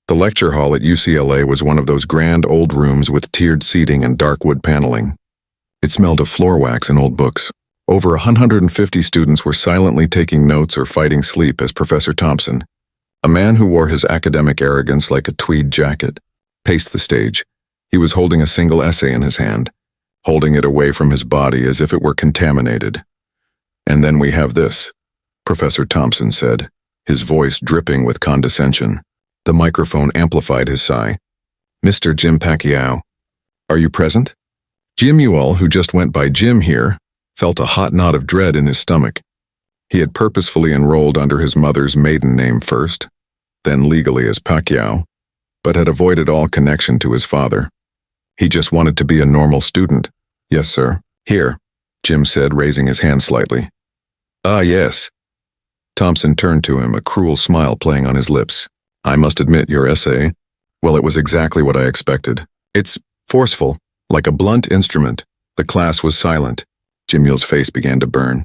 The lecture hall at UCLA was one of those grand old rooms with tiered seating and dark wood paneling. It smelled of floor wax and old books. Over 150 students were silently taking notes or fighting sleep as Professor Thompson, a man who wore his academic arrogance like a tweed jacket, paced the stage. He was holding a single essay in his hand, holding it away from his body as if it were contaminated. "And then we have this," Professor Thompson said, his voice dripping with condescension. The microphone amplified his sigh. "Mr. Jim Pacquiao, are you present?" Jimuel, who just went by Jim here, felt a hot knot of dread in his stomach. He had purposefully enrolled under his mother's maiden name first, then legally as Pacquiao, but had avoided all connection to his father. He just wanted to be a normal student. "Yes, sir." "Here," Jim said, raising his hand slightly. "Ah, yes." Thompson turned to him, a cruel smile playing on his lips. "I must admit, your essay, well, it was exactly what I expected. It's forceful, like a blunt instrument." The class was silent. Jimuel's face began to burn.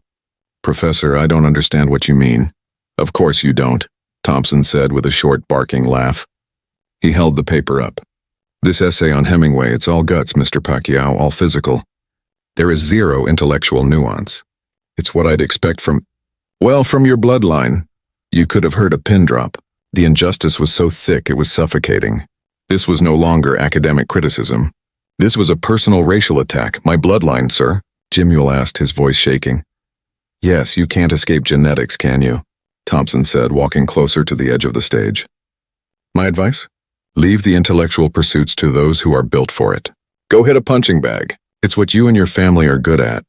"Professor, I don't understand what you mean." "Of course you don't," Thompson said with a short, barking laugh. He held the paper up. "This essay on Hemingway, it's all guts, Mr. Pacquiao, all physical. There is zero intellectual nuance. It's what I'd expect from your bloodline. You could have heard a pin drop. The injustice was so thick it was suffocating. This was no longer academic criticism. This was a personal racial attack. My bloodline, sir," Jimuel asked, his voice shaking. "Yes, you can't escape genetics, can you?" Thompson said, walking closer to the edge of the stage. "My advice? Leave the intellectual pursuits to those who are built for it. Go hit a punching bag. It's what you and your family are good at."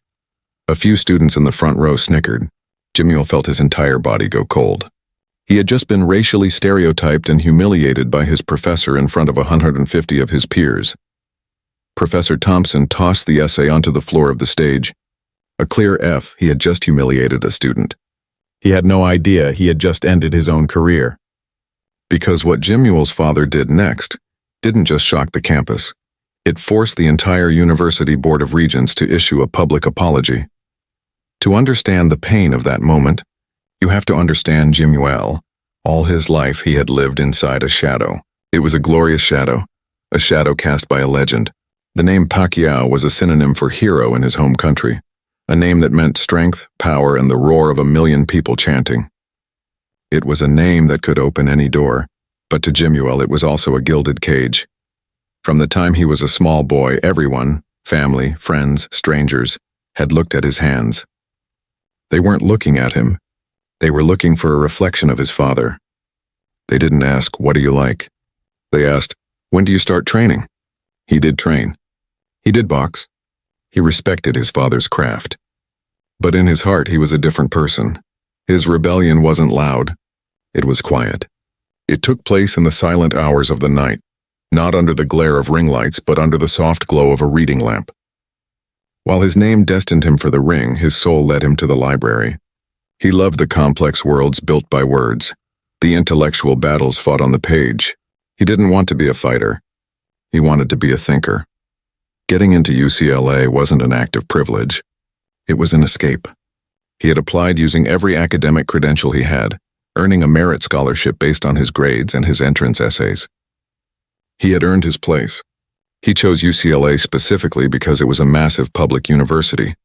A few students in the front row snickered. Jimuel felt his entire body go cold. He had just been racially stereotyped and humiliated by his professor in front of 150 of his peers. Professor Thompson tossed the essay onto the floor of the stage. A clear F, he had just humiliated a student. He had no idea he had just ended his own career. Because what Jimuel's father did next didn't just shock the campus. It forced the entire University Board of Regents to issue a public apology. To understand the pain of that moment, you have to understand Jimuel. All his life he had lived inside a shadow. It was a glorious shadow, a shadow cast by a legend. The name Pacquiao was a synonym for hero in his home country, a name that meant strength, power, and the roar of a million people chanting. It was a name that could open any door, but to Jimuel it was also a gilded cage. From the time he was a small boy, everyone, family, friends, strangers, had looked at his hands. They weren't looking at him. They were looking for a reflection of his father. They didn't ask, "What do you like?" They asked, "When do you start training?" He did train. He did box. He respected his father's craft. But in his heart he was a different person. His rebellion wasn't loud. It was quiet. It took place in the silent hours of the night, not under the glare of ring lights, but under the soft glow of a reading lamp. While his name destined him for the ring, his soul led him to the library. He loved the complex worlds built by words, the intellectual battles fought on the page. He didn't want to be a fighter. He wanted to be a thinker. Getting into UCLA wasn't an act of privilege. It was an escape. He had applied using every academic credential he had, earning a merit scholarship based on his grades and his entrance essays. He had earned his place. He chose UCLA specifically because it was a massive public university,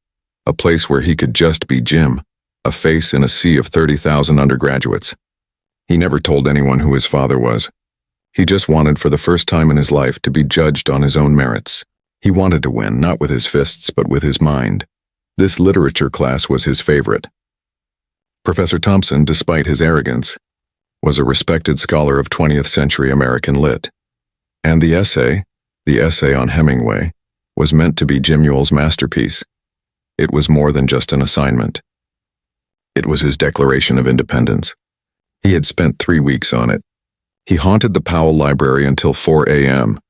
a place where he could just be Jim, a face in a sea of 30,000 undergraduates. He never told anyone who his father was. He just wanted for the first time in his life to be judged on his own merits. He wanted to win, not with his fists, but with his mind. This literature class was his favorite. Professor Thompson, despite his arrogance, was a respected scholar of 20th century American lit. And the essay on Hemingway, was meant to be Jimuel's masterpiece. It was more than just an assignment. It was his Declaration of Independence. He had spent 3 weeks on it. He haunted the Powell Library until 4 a.m.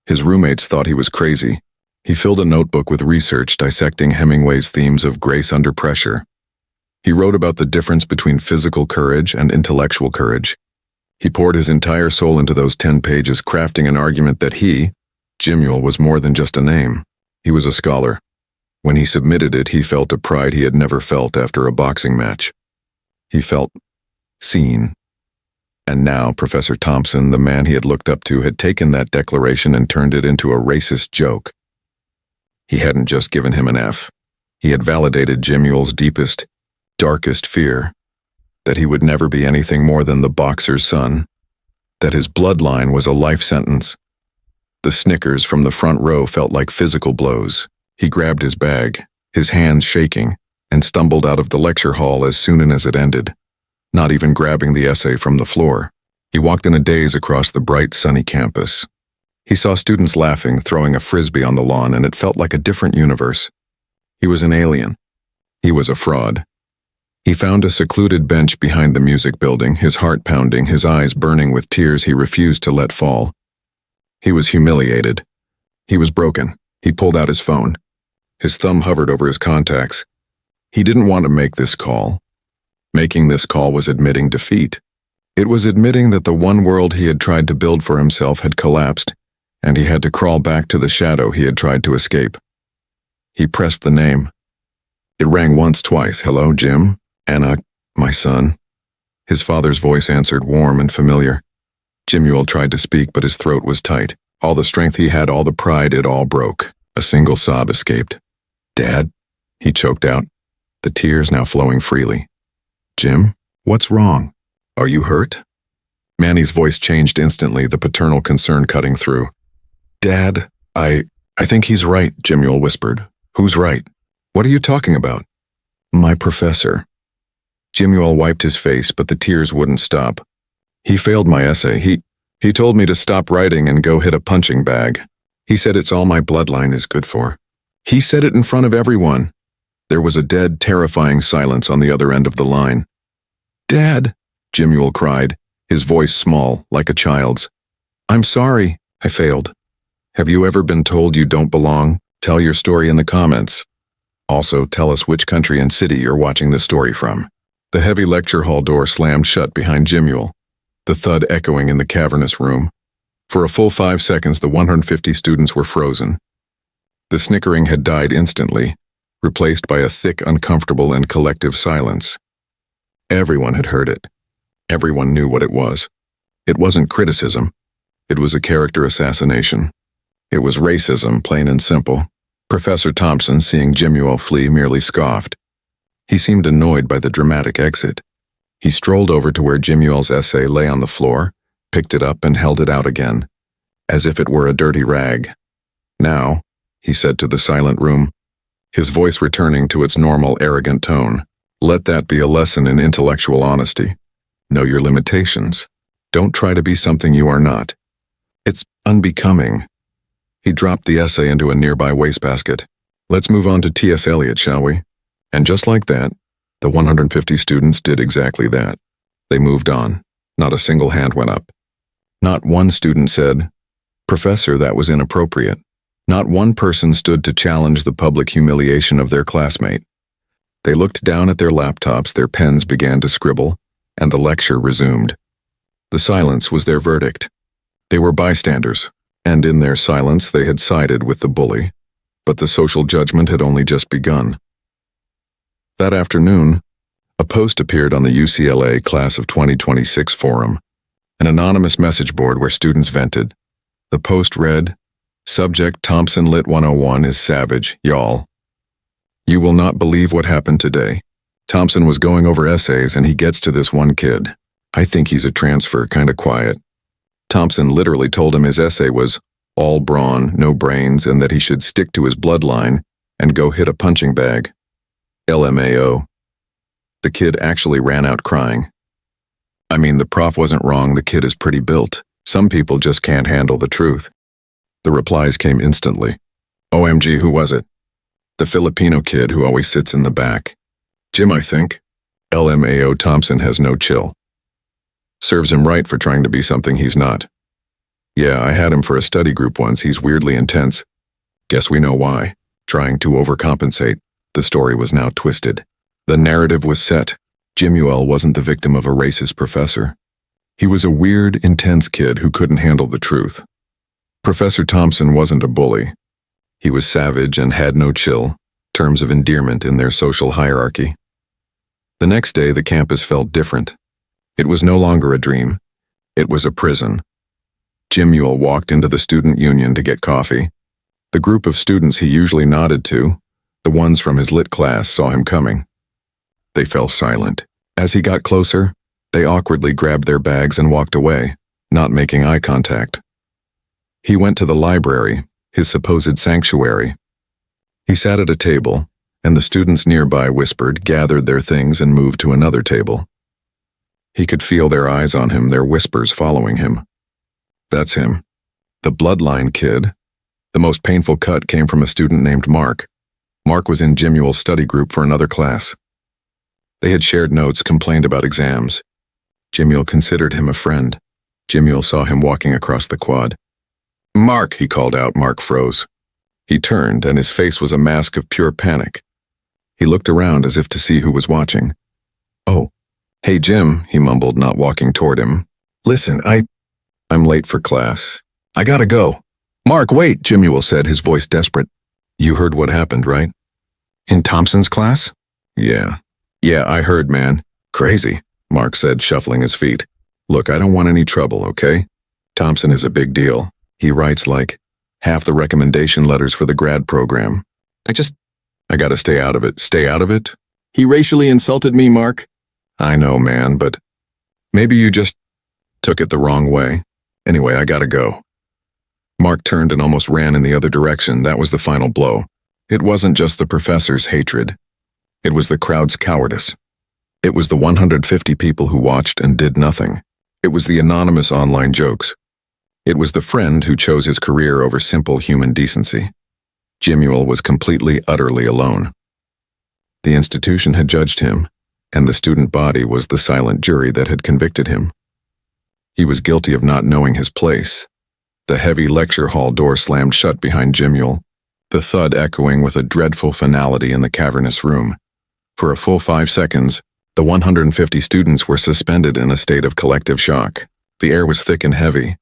His roommates thought he was crazy. He filled a notebook with research dissecting Hemingway's themes of grace under pressure. He wrote about the difference between physical courage and intellectual courage. He poured his entire soul into those 10 pages, crafting an argument that he, Jimuel, was more than just a name. He was a scholar. When he submitted it, he felt a pride he had never felt after a boxing match. He felt seen. And now Professor Thompson, the man he had looked up to, had taken that declaration and turned it into a racist joke. He hadn't just given him an F. He had validated Jimuel's deepest, darkest fear, that he would never be anything more than the boxer's son, that his bloodline was a life sentence. The snickers from the front row felt like physical blows. He grabbed his bag, his hands shaking, and stumbled out of the lecture hall as soon as it ended, not even grabbing the essay from the floor. He walked in a daze across the bright, sunny campus. He saw students laughing, throwing a frisbee on the lawn, and it felt like a different universe. He was an alien. He was a fraud. He found a secluded bench behind the music building, his heart pounding, his eyes burning with tears he refused to let fall. He was humiliated. He was broken. He pulled out his phone. His thumb hovered over his contacts. He didn't want to make this call. Making this call was admitting defeat. It was admitting that the one world he had tried to build for himself had collapsed, and he had to crawl back to the shadow he had tried to escape. He pressed the name. It rang once, twice. Hello, Jim? Anna, my son. His father's voice answered, warm and familiar. Jimuel tried to speak, but his throat was tight. All the strength he had, all the pride, it all broke. A single sob escaped. Dad? He choked out, the tears now flowing freely. Jim, what's wrong? Are you hurt? Manny's voice changed instantly, the paternal concern cutting through. Dad, I think he's right, Jimuel whispered. Who's right? What are you talking about? My professor. Jimuel wiped his face, but the tears wouldn't stop. He failed my essay. He told me to stop writing and go hit a punching bag. He said it's all my bloodline is good for. He said it in front of everyone. There was a dead, terrifying silence on the other end of the line. Dad, Jimuel cried, his voice small, like a child's. I'm sorry, I failed. Have you ever been told you don't belong? Tell your story in the comments. Also, tell us which country and city you're watching this story from. The heavy lecture hall door slammed shut behind Jimuel, the thud echoing in the cavernous room. For a full 5 seconds, the 150 students were frozen. The snickering had died instantly, replaced by a thick, uncomfortable, and collective silence. Everyone had heard it. Everyone knew what it was. It wasn't criticism. It was a character assassination. It was racism, plain and simple. Professor Thompson, seeing Jimuel flee, merely scoffed. He seemed annoyed by the dramatic exit. He strolled over to where Jimuel's essay lay on the floor, picked it up and held it out again, as if it were a dirty rag. Now, he said to the silent room, his voice returning to its normal, arrogant tone, let that be a lesson in intellectual honesty. Know your limitations. Don't try to be something you are not. It's unbecoming. He dropped the essay into a nearby wastebasket. Let's move on to T.S. Eliot, shall we? And just like that, the 150 students did exactly that. They moved on. Not a single hand went up. Not one student said, Professor, that was inappropriate. Not one person stood to challenge the public humiliation of their classmate. They looked down at their laptops, their pens began to scribble, and the lecture resumed. The silence was their verdict. They were bystanders, and in their silence they had sided with the bully, but the social judgment had only just begun. That afternoon, a post appeared on the UCLA Class of 2026 forum, an anonymous message board where students vented. The post read, Subject Thompson Lit 101 is savage, y'all. You will not believe what happened today. Thompson was going over essays and he gets to this one kid. I think he's a transfer, kinda quiet. Thompson literally told him his essay was all brawn, no brains, and that he should stick to his bloodline and go hit a punching bag. LMAO. The kid actually ran out crying. I mean, the prof wasn't wrong, the kid is pretty built. Some people just can't handle the truth. The replies came instantly. OMG, who was it? The Filipino kid who always sits in the back. Jim, I think. LMAO Thompson has no chill. Serves him right for trying to be something he's not. Yeah, I had him for a study group once, he's weirdly intense. Guess we know why. Trying to overcompensate. The story was now twisted. The narrative was set. Jimuel wasn't the victim of a racist professor. He was a weird, intense kid who couldn't handle the truth. Professor Thompson wasn't a bully. He was savage and had no chill, terms of endearment in their social hierarchy. The next day, the campus felt different. It was no longer a dream. It was a prison. Jimuel walked into the student union to get coffee. The group of students he usually nodded to, the ones from his lit class, saw him coming. They fell silent. As he got closer, they awkwardly grabbed their bags and walked away, not making eye contact. He went to the library, his supposed sanctuary. He sat at a table, and the students nearby whispered, gathered their things, and moved to another table. He could feel their eyes on him, their whispers following him. That's him. The bloodline kid. The most painful cut came from a student named Mark. Mark was in Jimuel's study group for another class. They had shared notes, complained about exams. Jimuel considered him a friend. Jimuel saw him walking across the quad. "Mark," he called out. Mark froze. He turned, and his face was a mask of pure panic. He looked around as if to see who was watching. "Oh, hey Jim," he mumbled, not walking toward him. "Listen, I'm late for class. I gotta go." "Mark, wait," Jimuel said, his voice desperate. "You heard what happened, right?" "In Thompson's class?" Yeah, I heard, man. Crazy," Mark said, shuffling his feet. "Look, I don't want any trouble, okay? Thompson is a big deal. He writes like half the recommendation letters for the grad program. I gotta stay out of it." "Stay out of it?" "He racially insulted me, Mark." "I know, man, but maybe you just took it the wrong way. Anyway, I gotta go." Mark turned and almost ran in the other direction. That was the final blow. It wasn't just the professor's hatred. It was the crowd's cowardice. It was the 150 people who watched and did nothing. It was the anonymous online jokes. It was the friend who chose his career over simple human decency. Jimuel was completely, utterly alone. The institution had judged him, and the student body was the silent jury that had convicted him. He was guilty of not knowing his place. The heavy lecture hall door slammed shut behind Jimuel, the thud echoing with a dreadful finality in the cavernous room. For a full 5 seconds, the 150 students were suspended in a state of collective shock. The air was thick and heavy,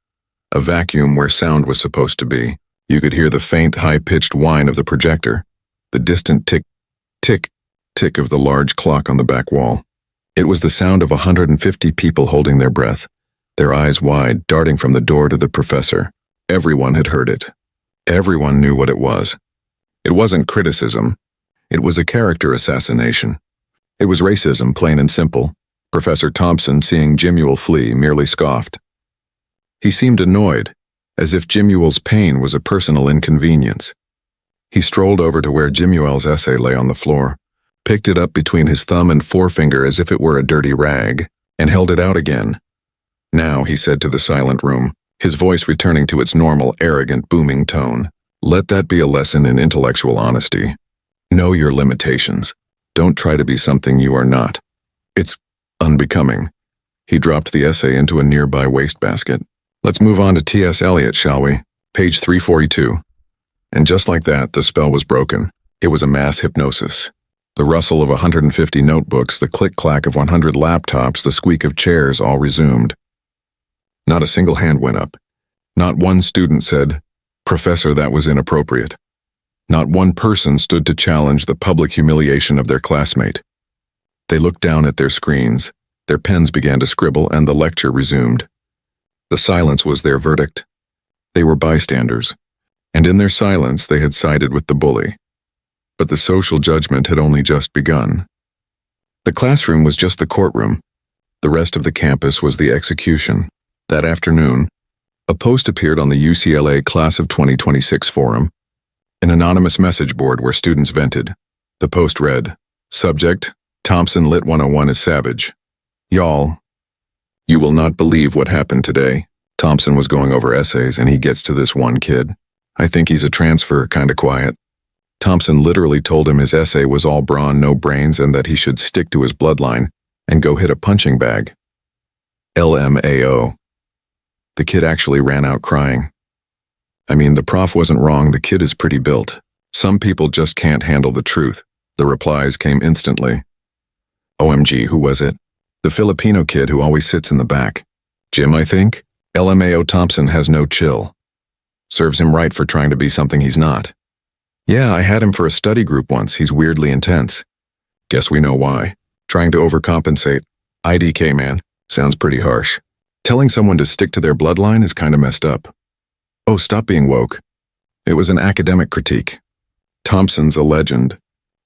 a vacuum where sound was supposed to be. You could hear the faint, high-pitched whine of the projector, the distant tick, tick, tick of the large clock on the back wall. It was the sound of 150 people holding their breath, their eyes wide, darting from the door to the professor. Everyone had heard it. Everyone knew what it was. It wasn't criticism. It was a character assassination. It was racism, plain and simple. Professor Thompson, seeing Jimuel flee, merely scoffed. He seemed annoyed, as if Jimuel's pain was a personal inconvenience. He strolled over to where Jimuel's essay lay on the floor, picked it up between his thumb and forefinger as if it were a dirty rag, and held it out again. "Now," he said to the silent room, his voice returning to its normal, arrogant, booming tone, "let that be a lesson in intellectual honesty. Know your limitations. Don't try to be something you are not. It's unbecoming." He dropped the essay into a nearby wastebasket. "Let's move on to T.S. Eliot, shall we? Page 342. And just like that, the spell was broken. It was a mass hypnosis. The rustle of 150 notebooks, the click-clack of 100 laptops, the squeak of chairs all resumed. Not a single hand went up. Not one student said, "Professor, that was inappropriate." Not one person stood to challenge the public humiliation of their classmate. They looked down at their screens, their pens began to scribble, and the lecture resumed. The silence was their verdict. They were bystanders, and in their silence they had sided with the bully. But the social judgment had only just begun. The classroom was just the courtroom. The rest of the campus was the execution. That afternoon, a post appeared on the UCLA Class of 2026 forum, an anonymous message board where students vented. The post read, "Subject, Thompson Lit 101 is savage. Y'all, you will not believe what happened today." Thompson was going over essays and he gets to this one kid. "I think he's a transfer, kinda quiet." Thompson literally told him his essay was all brawn, no brains, and that he should stick to his bloodline and go hit a punching bag. LMAO. The kid actually ran out crying. I mean, the prof wasn't wrong, the kid is pretty built. Some people just can't handle the truth. The replies came instantly. OMG, who was it? The Filipino kid who always sits in the back. Jim, I think? LMAO Thompson has no chill. Serves him right for trying to be something he's not. Yeah, I had him for a study group once, he's weirdly intense. Guess we know why. Trying to overcompensate. IDK, man. Sounds pretty harsh. Telling someone to stick to their bloodline is kinda messed up. Oh, stop being woke. It was an academic critique. Thompson's a legend.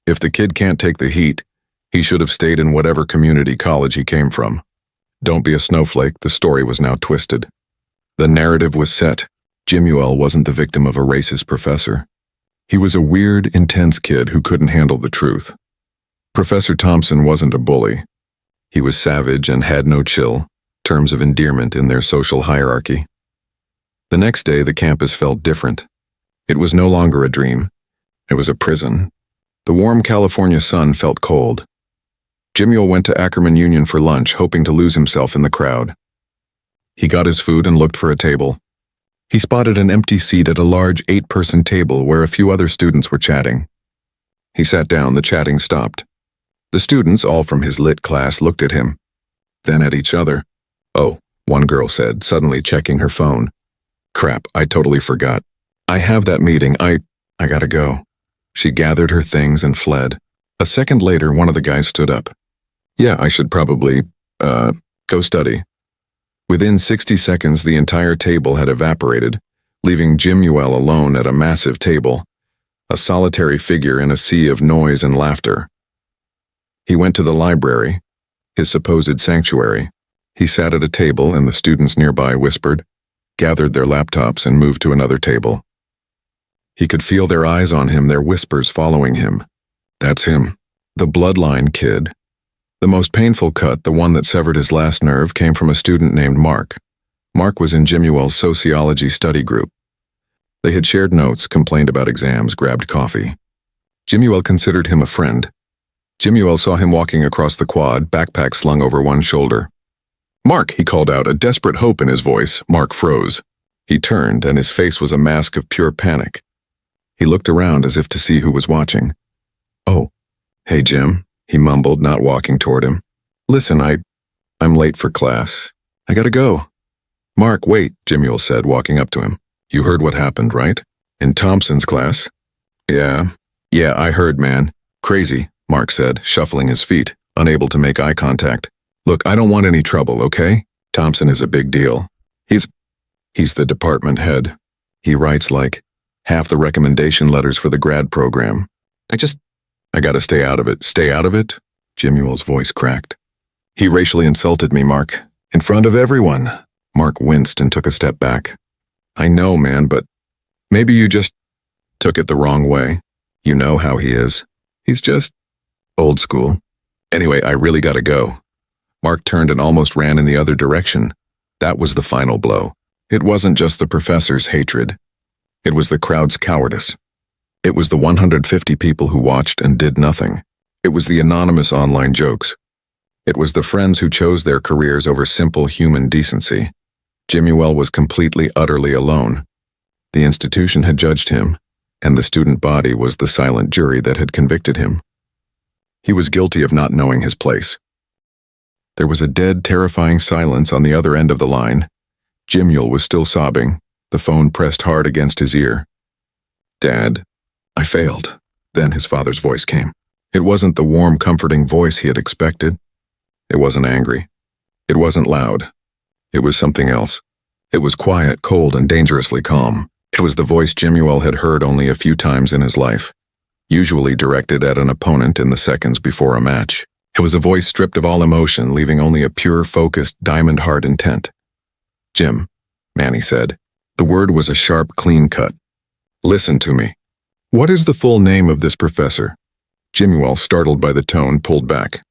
If the kid can't take the heat, he should have stayed in whatever community college he came from. Don't be a snowflake, the story was now twisted. The narrative was set. Jimuel wasn't the victim of a racist professor. He was a weird, intense kid who couldn't handle the truth. Professor Thompson wasn't a bully. He was savage and had no chill, terms of endearment in their social hierarchy. The next day, the campus felt different. It was no longer a dream. It was a prison. The warm California sun felt cold. Jimuel went to Ackerman Union for lunch, hoping to lose himself in the crowd. He got his food and looked for a table. He spotted an empty seat at a large 8-person table where a few other students were chatting. He sat down, the chatting stopped. The students, all from his lit class, looked at him, then at each other. Oh, one girl said, suddenly checking her phone. Crap, I totally forgot. I have that meeting, I gotta go. She gathered her things and fled. A second later, one of the guys stood up. Yeah, I should probably, go study. Within 60 seconds, the entire table had evaporated, leaving Jimuel alone at a massive table, a solitary figure in a sea of noise and laughter. He went to the library, his supposed sanctuary. He sat at a table and the students nearby whispered, gathered their laptops and moved to another table. He could feel their eyes on him, their whispers following him. That's him, the bloodline kid. The most painful cut, the one that severed his last nerve, came from a student named Mark. Mark was in Jimuel's sociology study group. They had shared notes, complained about exams, grabbed coffee. Jimuel considered him a friend. Jimuel saw him walking across the quad, backpack slung over one shoulder. Mark, he called out, a desperate hope in his voice. Mark froze. He turned, and his face was a mask of pure panic. He looked around as if to see who was watching. Oh, hey Jim, he mumbled, not walking toward him. Listen, I'm late for class. I gotta go. Mark, wait, Jimuel said, walking up to him. You heard what happened, right? In Thompson's class? Yeah, I heard, man. Crazy, Mark said, shuffling his feet, unable to make eye contact. Look, I don't want any trouble, okay? Thompson is a big deal. He's the department head. He writes like half the recommendation letters for the grad program. I gotta stay out of it. Stay out of it? Jimuel's voice cracked. He racially insulted me, Mark. In front of everyone. Mark winced and took a step back. I know, man, but maybe you just took it the wrong way. You know how he is. He's just old school. Anyway, I really gotta go. Mark turned and almost ran in the other direction. That was the final blow. It wasn't just the professor's hatred. It was the crowd's cowardice. It was the 150 people who watched and did nothing. It was the anonymous online jokes. It was the friends who chose their careers over simple human decency. Jimuel was completely, utterly alone. The institution had judged him, and the student body was the silent jury that had convicted him. He was guilty of not knowing his place. There was a dead, terrifying silence on the other end of the line. Jimuel was still sobbing, the phone pressed hard against his ear. Dad, I failed. Then his father's voice came. It wasn't the warm, comforting voice he had expected. It wasn't angry. It wasn't loud. It was something else. It was quiet, cold, and dangerously calm. It was the voice Jimuel had heard only a few times in his life, usually directed at an opponent in the seconds before a match. It was a voice stripped of all emotion, leaving only a pure, focused, diamond-hard intent. Jim, Manny said. The word was a sharp, clean cut. Listen to me. What is the full name of this professor? Jimuel, startled by the tone, pulled back.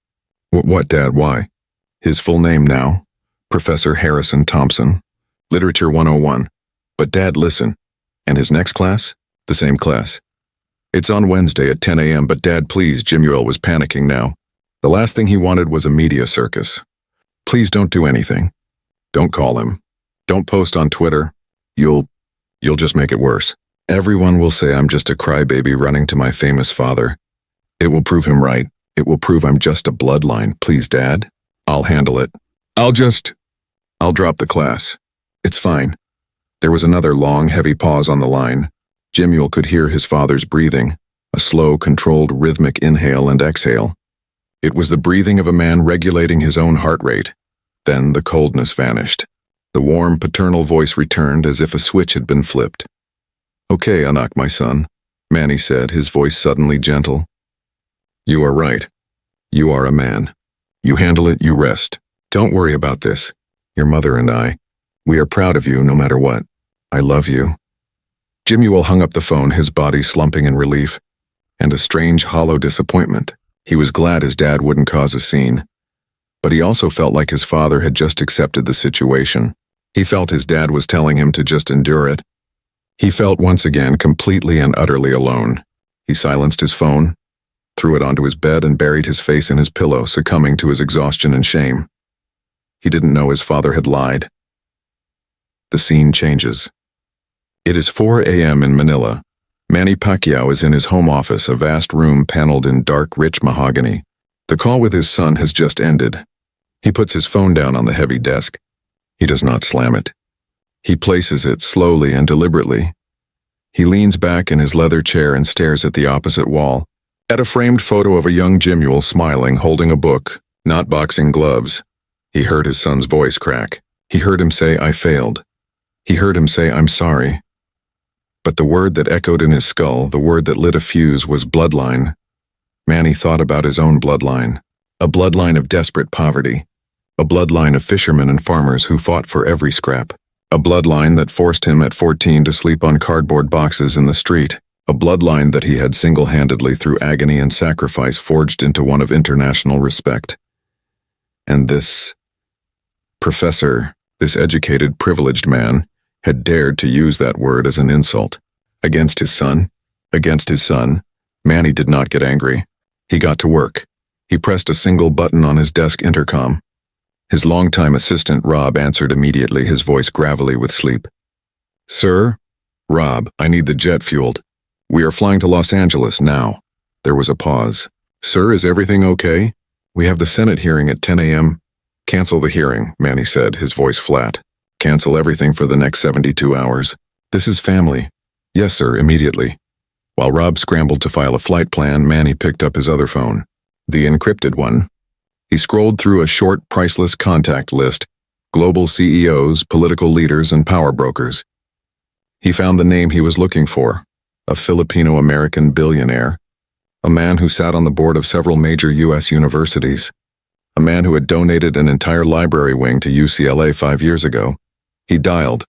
What, Dad, why? His full name now? Professor Harrison Thompson. Literature 101. But Dad, listen. And his next class? The same class. It's on Wednesday at 10 a.m., but Dad, please, Jimuel was panicking now. The last thing he wanted was a media circus. Please don't do anything. Don't call him. Don't post on Twitter. You'll just make it worse. Everyone will say I'm just a crybaby running to my famous father. It will prove him right. It will prove I'm just a bloodline. Please, Dad. I'll handle it. I'll drop the class. It's fine. There was another long, heavy pause on the line. Jimuel could hear his father's breathing, a slow, controlled, rhythmic inhale and exhale. It was the breathing of a man regulating his own heart rate. Then the coldness vanished. The warm, paternal voice returned as if a switch had been flipped. "Okay, Anak, my son," Manny said, his voice suddenly gentle. "You are right. You are a man. You handle it, you rest. Don't worry about this. Your mother and I, we are proud of you no matter what. I love you." Jimuel hung up the phone, his body slumping in relief, and a strange, hollow disappointment. He was glad his dad wouldn't cause a scene. But he also felt like his father had just accepted the situation. He felt his dad was telling him to just endure it. He felt once again completely and utterly alone. He silenced his phone, threw it onto his bed, and buried his face in his pillow, succumbing to his exhaustion and shame. He didn't know his father had lied. The scene changes. It is 4 a.m. in Manila. Manny Pacquiao is in his home office, a vast room paneled in dark, rich mahogany. The call with his son has just ended. He puts his phone down on the heavy desk. He does not slam it. He places it slowly and deliberately. He leans back in his leather chair and stares at the opposite wall, at a framed photo of a young Jimuel smiling, holding a book, not boxing gloves. He heard his son's voice crack. He heard him say, "I failed." He heard him say, "I'm sorry." But the word that echoed in his skull, the word that lit a fuse, was bloodline. Manny thought about his own bloodline, a bloodline of desperate poverty, a bloodline of fishermen and farmers who fought for every scrap, a bloodline that forced him at 14 to sleep on cardboard boxes in the street, a bloodline that he had single-handedly, through agony and sacrifice, forged into one of international respect. And this professor, this educated, privileged man, had dared to use that word as an insult. Against his son? Against his son, Manny did not get angry. He got to work. He pressed a single button on his desk intercom. His longtime assistant, Rob, answered immediately, his voice gravelly with sleep. "Sir? Rob, I need the jet fueled. We are flying to Los Angeles now." There was a pause. "Sir, is everything okay? We have the Senate hearing at 10 a.m. "Cancel the hearing," Manny said, his voice flat. "Cancel everything for the next 72 hours. This is family." "Yes, sir, immediately." While Rob scrambled to file a flight plan, Manny picked up his other phone, the encrypted one. He scrolled through a short, priceless contact list, global CEOs, political leaders, and power brokers. He found the name he was looking for, a Filipino-American billionaire, a man who sat on the board of several major U.S. universities, a man who had donated an entire library wing to UCLA 5 years ago. He dialed.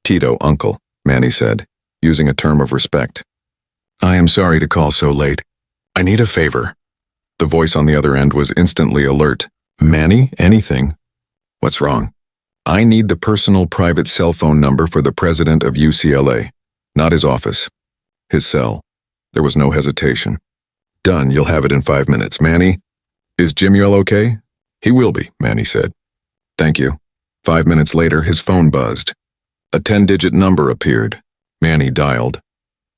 "Tito, uncle," Manny said, using a term of respect. "I am sorry to call so late. I need a favor." The voice on the other end was instantly alert. "Manny, anything?" "What's wrong?" "I need the personal private cell phone number for the president of UCLA. Not his office. His cell." There was no hesitation. "Done, you'll have it in 5 minutes. Manny, is Jimuel okay?" "He will be," Manny said. "Thank you." 5 minutes later, his phone buzzed. A 10-digit number appeared. Manny dialed.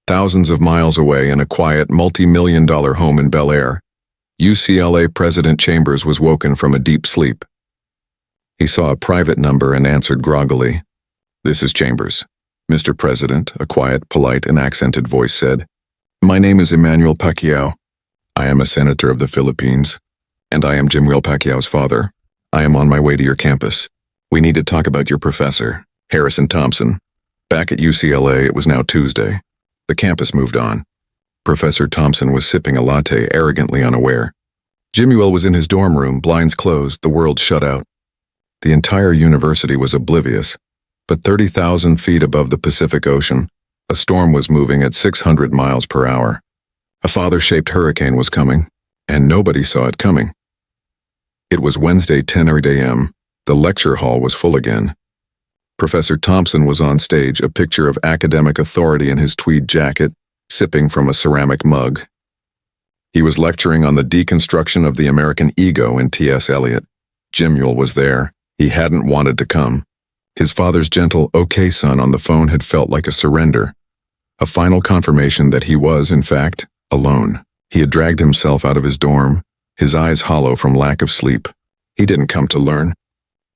Thousands of miles away, in a quiet, multi-million-dollar home in Bel Air, UCLA President Chambers was woken from a deep sleep. He saw a private number and answered groggily. "This is Chambers. Mr. President," a quiet, polite, and accented voice said. "My name is Jimuel Pacquiao. I am a senator of the Philippines, and I am Jimuel Pacquiao's father. I am on my way to your campus. We need to talk about your professor, Harrison Thompson. Back at UCLA, it was now Tuesday. The campus moved on. Professor Thompson was sipping a latte, arrogantly unaware. Jimuel was in his dorm room, blinds closed, the world shut out. The entire university was oblivious, but 30,000 feet above the Pacific Ocean, a storm was moving at 600 miles per hour. A father-shaped hurricane was coming, and nobody saw it coming. It was Wednesday, 10 a.m. The lecture hall was full again. Professor Thompson was on stage, a picture of academic authority in his tweed jacket, sipping from a ceramic mug. He was lecturing on the deconstruction of the American ego in T.S. Eliot. Jimuel was there. He hadn't wanted to come. His father's gentle, "Okay, son," on the phone had felt like a surrender, a final confirmation that he was, in fact, alone. He had dragged himself out of his dorm, his eyes hollow from lack of sleep. He didn't come to learn.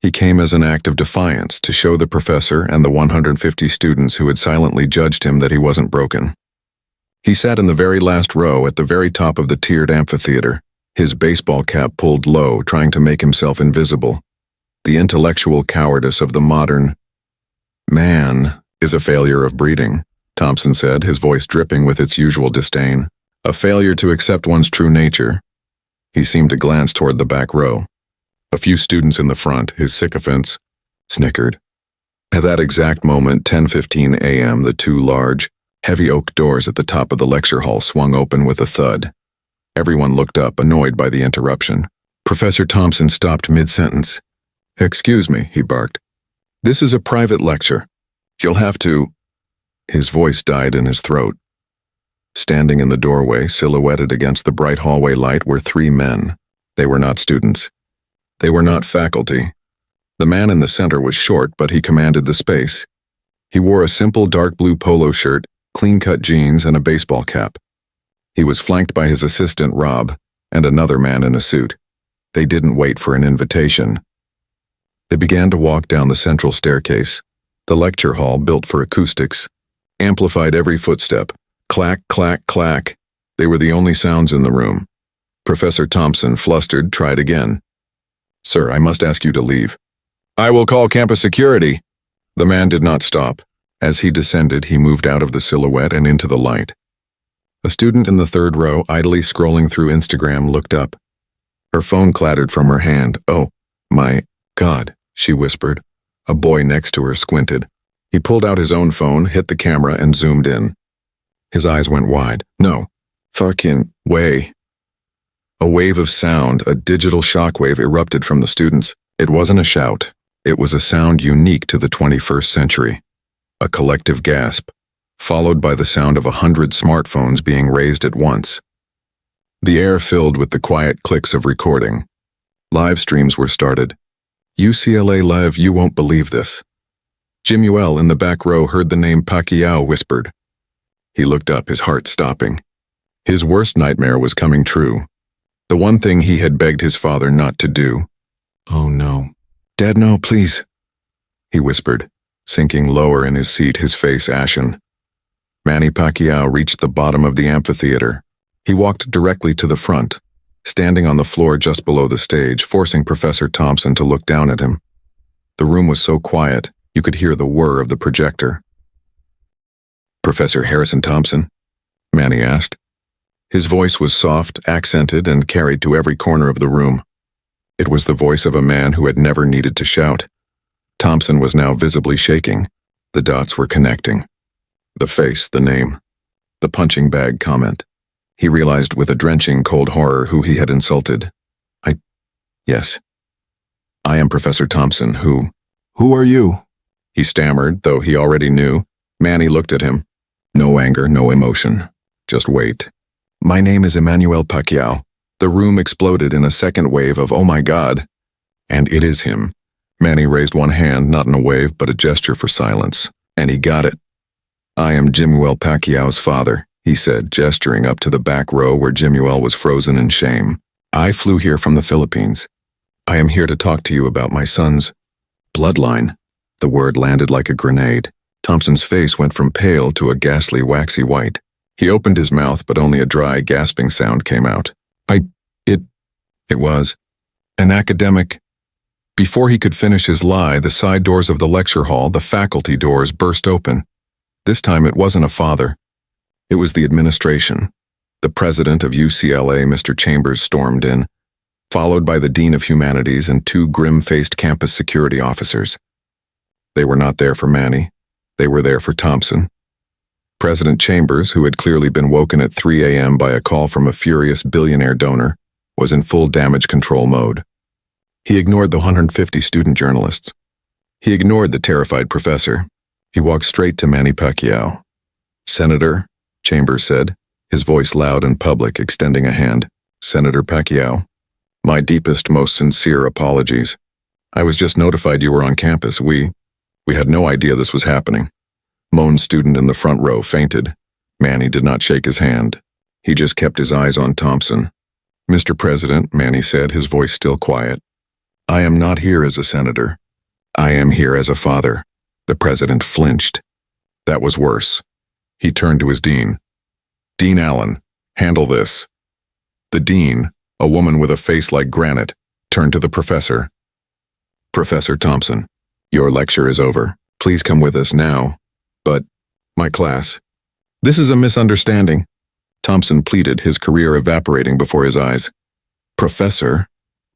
He came as an act of defiance to show the professor and the 150 students who had silently judged him that he wasn't broken. He sat in the very last row at the very top of the tiered amphitheater, his baseball cap pulled low, trying to make himself invisible. The intellectual cowardice of the modern man is a failure of breeding, Thompson said, his voice dripping with its usual disdain. A failure to accept one's true nature. He seemed to glance toward the back row. A few students in the front, his sycophants, snickered. At that exact moment, 10:15 a.m., the two large, heavy oak doors at the top of the lecture hall swung open with a thud. Everyone looked up, annoyed by the interruption. Professor Thompson stopped mid-sentence. "Excuse me," he barked. "This is a private lecture. You'll have to—" His voice died in his throat. Standing in the doorway, silhouetted against the bright hallway light, were three men. They were not students. They were not faculty. The man in the center was short, but he commanded the space. He wore a simple dark blue polo shirt, clean-cut jeans, and a baseball cap. He was flanked by his assistant, Rob, and another man in a suit. They didn't wait for an invitation. They began to walk down the central staircase. The lecture hall, built for acoustics, amplified every footstep. Clack, clack, clack. They were the only sounds in the room. Professor Thompson, flustered, tried again. "Sir, I must ask you to leave." "I will call campus security." The man did not stop. As he descended, he moved out of the silhouette and into the light. A student in the third row, idly scrolling through Instagram, looked up. Her phone clattered from her hand. "Oh, my God," she whispered. A boy next to her squinted. He pulled out his own phone, hit the camera, and zoomed in. His eyes went wide. "No fucking way." A wave of sound, a digital shockwave, erupted from the students. It wasn't a shout. It was a sound unique to the 21st century. A collective gasp, followed by the sound of 100 smartphones being raised at once. The air filled with the quiet clicks of recording. Live streams were started. "UCLA Live, you won't believe this." Jimuel in the back row heard the name Pacquiao whispered. He looked up, his heart stopping. His worst nightmare was coming true. The one thing he had begged his father not to do. "Oh no. Dad, no, please," he whispered, sinking lower in his seat, his face ashen. Manny Pacquiao reached the bottom of the amphitheater. He walked directly to the front, standing on the floor just below the stage, forcing Professor Thompson to look down at him. The room was so quiet, you could hear the whir of the projector. "Professor Harrison Thompson?" Manny asked. His voice was soft, accented, and carried to every corner of the room. It was the voice of a man who had never needed to shout. Thompson was now visibly shaking. The dots were connecting. The face, the name, the punching bag comment. He realized with a drenching cold horror who he had insulted. Yes. "I am Professor Thompson, Who are you?" he stammered, though he already knew. Manny looked at him. No anger, no emotion. Just wait. "My name is Jimuel Pacquiao." The room exploded in a second wave of "Oh my God." "And it is him." Manny raised one hand, not in a wave, but a gesture for silence. And he got it. "I am Jimuel Pacquiao's father," he said, gesturing up to the back row where Jimuel was frozen in shame. "I flew here from the Philippines. I am here to talk to you about my son's bloodline." The word landed like a grenade. Thompson's face went from pale to a ghastly, waxy white. He opened his mouth, but only a dry, gasping sound came out. It was an academic. Before he could finish his lie, the side doors of the lecture hall, the faculty doors, burst open. This time it wasn't a father. It was the administration. The president of UCLA, Mr. Chambers, stormed in, followed by the dean of humanities and two grim-faced campus security officers. They were not there for Manny. They were there for Thompson. President Chambers, who had clearly been woken at 3 a.m. by a call from a furious billionaire donor, was in full damage control mode. He ignored the 150 student journalists. He ignored the terrified professor. He walked straight to Manny Pacquiao. "Senator," Chambers said, his voice loud and public, extending a hand. "Senator Pacquiao, my deepest, most sincere apologies. I was just notified you were on campus. We had no idea this was happening." Moan's student in the front row fainted. Manny did not shake his hand. He just kept his eyes on Thompson. "Mr. President," Manny said, his voice still quiet, "I am not here as a senator. I am here as a father." The president flinched. That was worse. He turned to his dean. "Dean Allen, handle this." The dean, a woman with a face like granite, turned to the professor. Professor Thompson, your lecture is over. Please come with us now. But, my class. This is a misunderstanding. Thompson pleaded, his career evaporating before his eyes. Professor,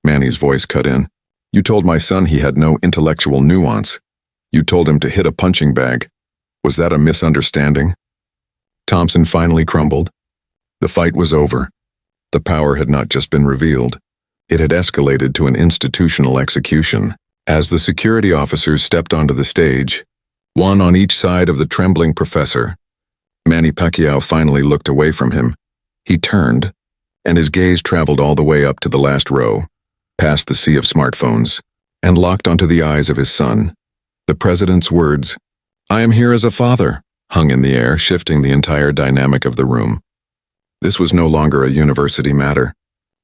Manny's voice cut in. You told my son he had no intellectual nuance. You told him to hit a punching bag. Was that a misunderstanding? Thompson finally crumbled. The fight was over. The power had not just been revealed. It had escalated to an institutional execution. As the security officers stepped onto the stage, one on each side of the trembling professor, Manny Pacquiao finally looked away from him. He turned, and his gaze traveled all the way up to the last row, past the sea of smartphones, and locked onto the eyes of his son. The president's words, "I am here as a father," hung in the air, shifting the entire dynamic of the room. This was no longer a university matter.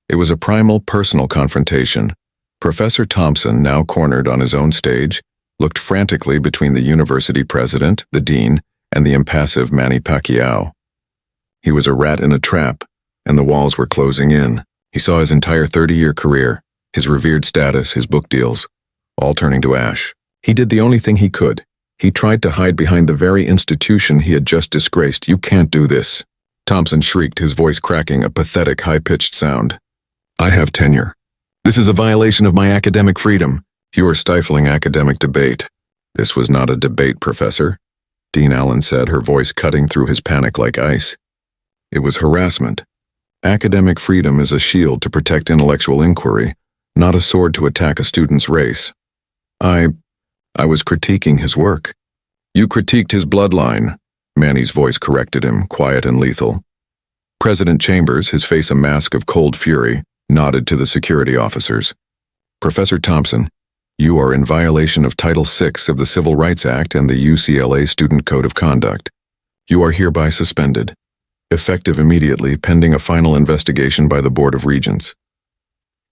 It was a primal personal confrontation. Professor Thompson, now cornered on his own stage, looked frantically between the university president, the dean, and the impassive Manny Pacquiao. He was a rat in a trap, and the walls were closing in. He saw his entire 30-year career, his revered status, his book deals, all turning to ash. He did the only thing he could. He tried to hide behind the very institution he had just disgraced. "You can't do this." Thompson shrieked, his voice cracking, a pathetic, high-pitched sound. "I have tenure. This is a violation of my academic freedom. You are stifling academic debate." "This was not a debate, Professor," Dean Allen said, her voice cutting through his panic like ice. "It was harassment. Academic freedom is a shield to protect intellectual inquiry, not a sword to attack a student's race. I was critiquing his work." "You critiqued his bloodline," Manny's voice corrected him, quiet and lethal. President Chambers, his face a mask of cold fury, nodded to the security officers. "Professor Thompson, you are in violation of Title VI of the Civil Rights Act and the UCLA Student Code of Conduct. You are hereby suspended, effective immediately, pending a final investigation by the Board of Regents."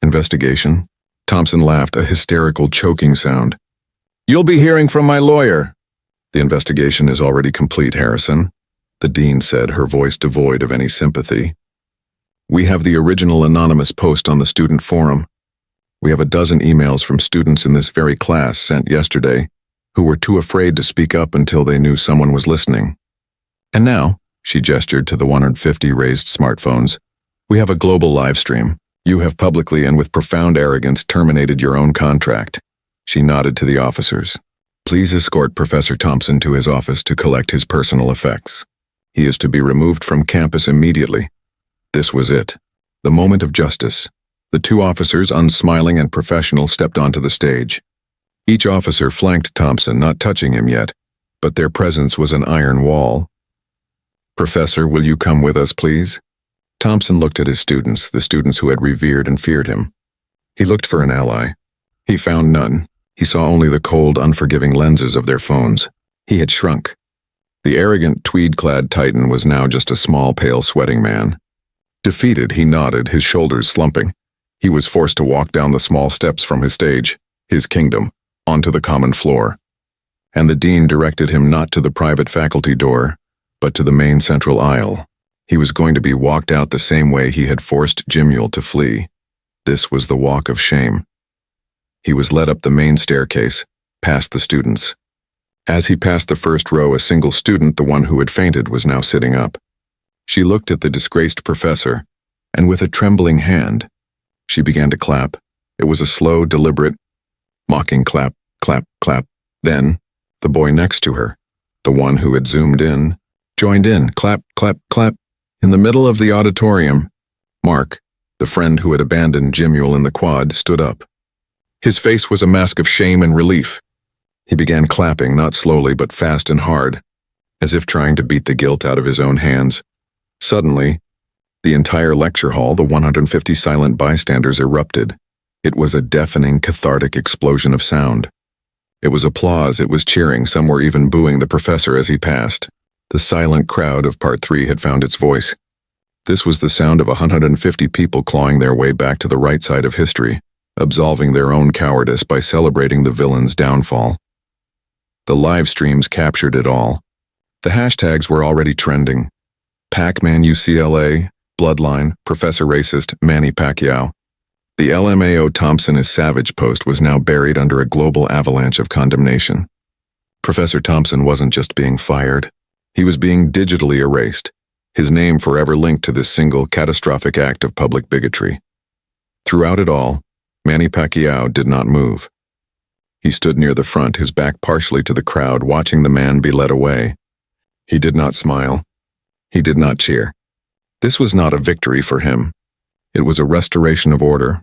"Investigation?" Thompson laughed, a hysterical, choking sound. "You'll be hearing from my lawyer." "The investigation is already complete, Harrison," the dean said, her voice devoid of any sympathy. "We have the original anonymous post on the student forum. We have a dozen emails from students in this very class sent yesterday who were too afraid to speak up until they knew someone was listening. And now," she gestured to the 150 raised smartphones, "we have a global live stream. You have publicly and with profound arrogance terminated your own contract." She nodded to the officers. "Please escort Professor Thompson to his office to collect his personal effects. He is to be removed from campus immediately." This was it. The moment of justice. The two officers, unsmiling and professional, stepped onto the stage. Each officer flanked Thompson, not touching him yet, but their presence was an iron wall. "Professor, will you come with us, please?" Thompson looked at his students, the students who had revered and feared him. He looked for an ally. He found none. He saw only the cold, unforgiving lenses of their phones. He had shrunk. The arrogant, tweed-clad titan was now just a small, pale, sweating man. Defeated, he nodded, his shoulders slumping. He was forced to walk down the small steps from his stage, his kingdom, onto the common floor. And the dean directed him not to the private faculty door, but to the main central aisle. He was going to be walked out the same way he had forced Jimuel to flee. This was the walk of shame. He was led up the main staircase, past the students. As he passed the first row, a single student, the one who had fainted, was now sitting up. She looked at the disgraced professor, and with a trembling hand, she began to clap. It was a slow, deliberate, mocking clap, clap, clap. Then, the boy next to her, the one who had zoomed in, joined in, clap, clap, clap. In the middle of the auditorium, Mark, the friend who had abandoned Jimuel in the quad, stood up. His face was a mask of shame and relief. He began clapping, not slowly but fast and hard, as if trying to beat the guilt out of his own hands. Suddenly, the entire lecture hall, the 150 silent bystanders, erupted. It was a deafening, cathartic explosion of sound. It was applause, it was cheering, some were even booing the professor as he passed. The silent crowd of Part 3 had found its voice. This was the sound of 150 people clawing their way back to the right side of history, absolving their own cowardice by celebrating the villain's downfall. The live streams captured it all. The hashtags were already trending. Pac-Man UCLA, Bloodline, Professor Racist, Manny Pacquiao. The LMAO Thompson is Savage post was now buried under a global avalanche of condemnation. Professor Thompson wasn't just being fired. He was being digitally erased, his name forever linked to this single catastrophic act of public bigotry. Throughout it all, Manny Pacquiao did not move. He stood near the front, his back partially to the crowd, watching the man be led away. He did not smile. He did not cheer. This was not a victory for him. It was a restoration of order.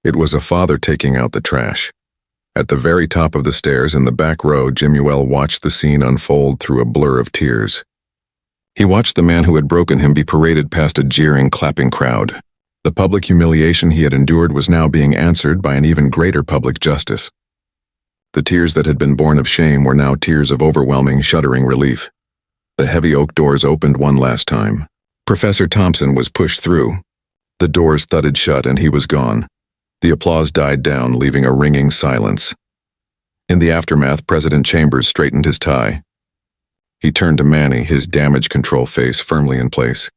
It was a father taking out the trash. At the very top of the stairs in the back row, Jimuel watched the scene unfold through a blur of tears. He watched the man who had broken him be paraded past a jeering, clapping crowd. The public humiliation he had endured was now being answered by an even greater public justice. The tears that had been born of shame were now tears of overwhelming, shuddering relief. The heavy oak doors opened one last time. Professor Thompson was pushed through. The doors thudded shut and he was gone. The applause died down, leaving a ringing silence. In the aftermath, President Chambers straightened his tie. He turned to Manny, his damage control face firmly in place.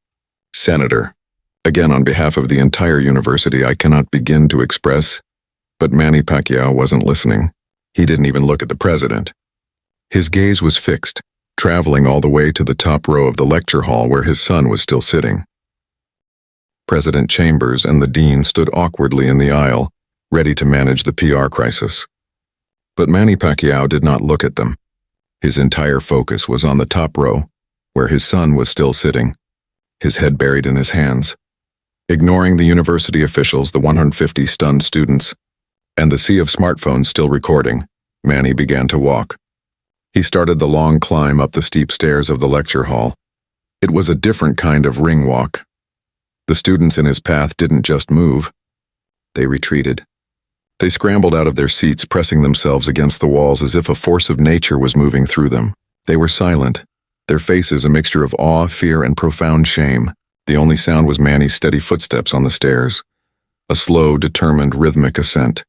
"Senator, again on behalf of the entire university, I cannot begin to express..." But Manny Pacquiao wasn't listening. He didn't even look at the president. His gaze was fixed, traveling all the way to the top row of the lecture hall where his son was still sitting. President Chambers and the dean stood awkwardly in the aisle, ready to manage the PR crisis. But Manny Pacquiao did not look at them. His entire focus was on the top row, where his son was still sitting, his head buried in his hands. Ignoring the university officials, the 150 stunned students, and the sea of smartphones still recording, Manny began to walk. He started the long climb up the steep stairs of the lecture hall. It was a different kind of ring walk. The students in his path didn't just move. They retreated. They scrambled out of their seats, pressing themselves against the walls as if a force of nature was moving through them. They were silent, their faces a mixture of awe, fear, and profound shame. The only sound was Manny's steady footsteps on the stairs, a slow, determined, rhythmic ascent.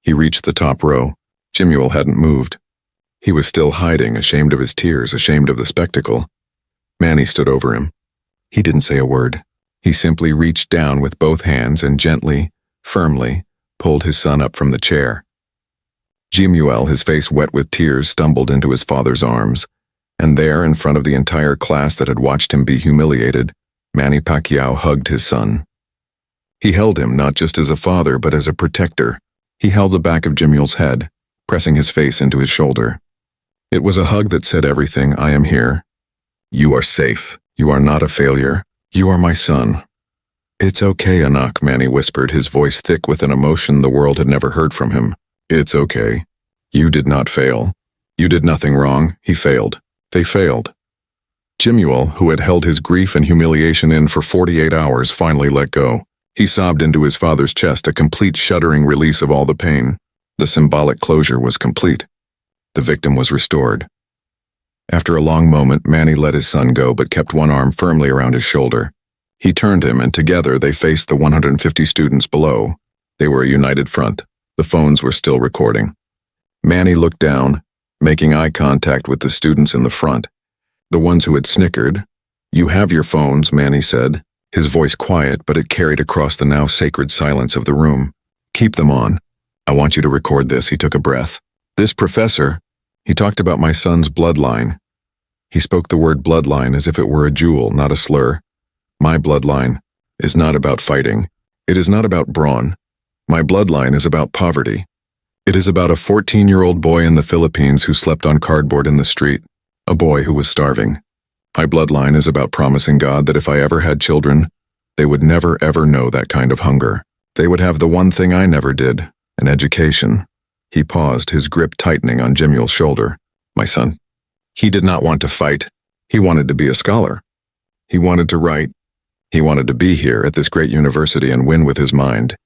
He reached the top row. Jimuel hadn't moved. He was still hiding, ashamed of his tears, ashamed of the spectacle. Manny stood over him. He didn't say a word. He simply reached down with both hands and gently, firmly, pulled his son up from the chair. Jimuel, his face wet with tears, stumbled into his father's arms, and there, in front of the entire class that had watched him be humiliated, Manny Pacquiao hugged his son. He held him not just as a father, but as a protector. He held the back of Jimuel's head, pressing his face into his shoulder. It was a hug that said everything. "I am here. You are safe. You are not a failure. You are my son." "It's okay, Anak," Manny whispered, his voice thick with an emotion the world had never heard from him. "It's okay. You did not fail. You did nothing wrong. He failed. They failed." Jimuel, who had held his grief and humiliation in for 48 hours, finally let go. He sobbed into his father's chest, a complete shuddering release of all the pain. The symbolic closure was complete. The victim was restored. After a long moment, Manny let his son go but kept one arm firmly around his shoulder. He turned him, and together they faced the 150 students below. They were a united front. The phones were still recording. Manny looked down, making eye contact with the students in the front, the ones who had snickered. "You have your phones," Manny said, his voice quiet, but it carried across the now sacred silence of the room. "Keep them on. I want you to record this." He took a breath. "This professor, he talked about my son's bloodline." He spoke the word bloodline as if it were a jewel, not a slur. "My bloodline is not about fighting. It is not about brawn. My bloodline is about poverty. It is about a 14-year-old boy in the Philippines who slept on cardboard in the street, a boy who was starving. My bloodline is about promising God that if I ever had children, they would never ever know that kind of hunger. They would have the one thing I never did, an education." He paused, his grip tightening on Jimuel's shoulder. "My son, he did not want to fight. He wanted to be a scholar. He wanted to write. He wanted to be here at this great university and win with his mind."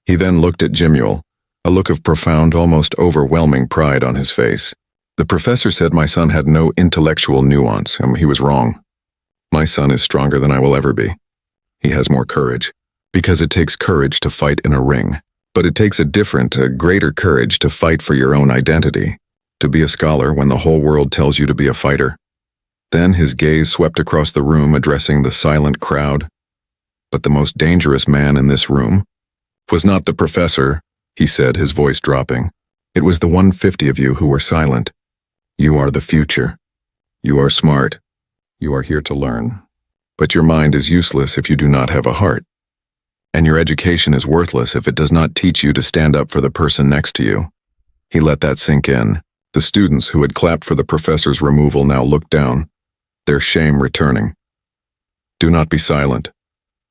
He then looked at Jimuel, a look of profound, almost overwhelming pride on his face. "The professor said my son had no intellectual nuance, and he was wrong. My son is stronger than I will ever be. He has more courage, because it takes courage to fight in a ring. But it takes a greater courage to fight for your own identity, to be a scholar when the whole world tells you to be a fighter." Then his gaze swept across the room, addressing the silent crowd. "But the most dangerous man in this room, "'Twas not the professor," he said, his voice dropping. "It was the 150 of you who were silent. You are the future. You are smart. You are here to learn. But your mind is useless if you do not have a heart. And your education is worthless if it does not teach you to stand up for the person next to you." He let that sink in. The students who had clapped for the professor's removal now looked down, their shame returning. "Do not be silent,"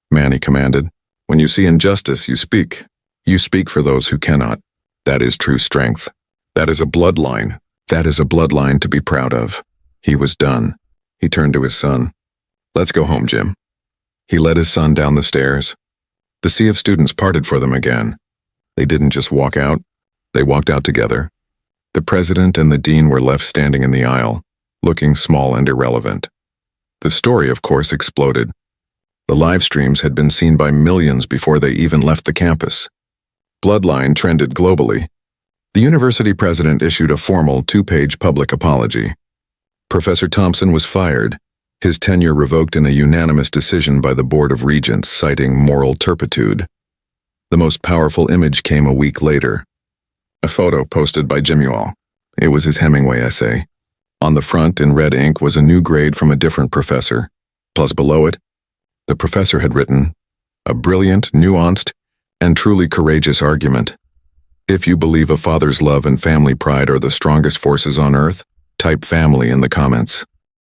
Manny commanded. "When you see injustice, you speak. You speak for those who cannot. That is true strength. That is a bloodline. That is a bloodline to be proud of." He was done. He turned to his son. "Let's go home, Jim." He led his son down the stairs. The sea of students parted for them again. They didn't just walk out, they walked out together. The president and the dean were left standing in the aisle, looking small and irrelevant. The story, of course, exploded. The live streams had been seen by millions before they even left the campus. Bloodline trended globally. The university president issued a formal 2-page public apology. Professor Thompson was fired, his tenure revoked in a unanimous decision by the Board of Regents citing moral turpitude. The most powerful image came a week later. A photo posted by Jimuel. It was his Hemingway essay. On the front, in red ink, was a new grade from a different professor. Plus below it, the professor had written, "A brilliant, nuanced, and truly courageous argument. If you believe a father's love and family pride are the strongest forces on earth, type family in the comments."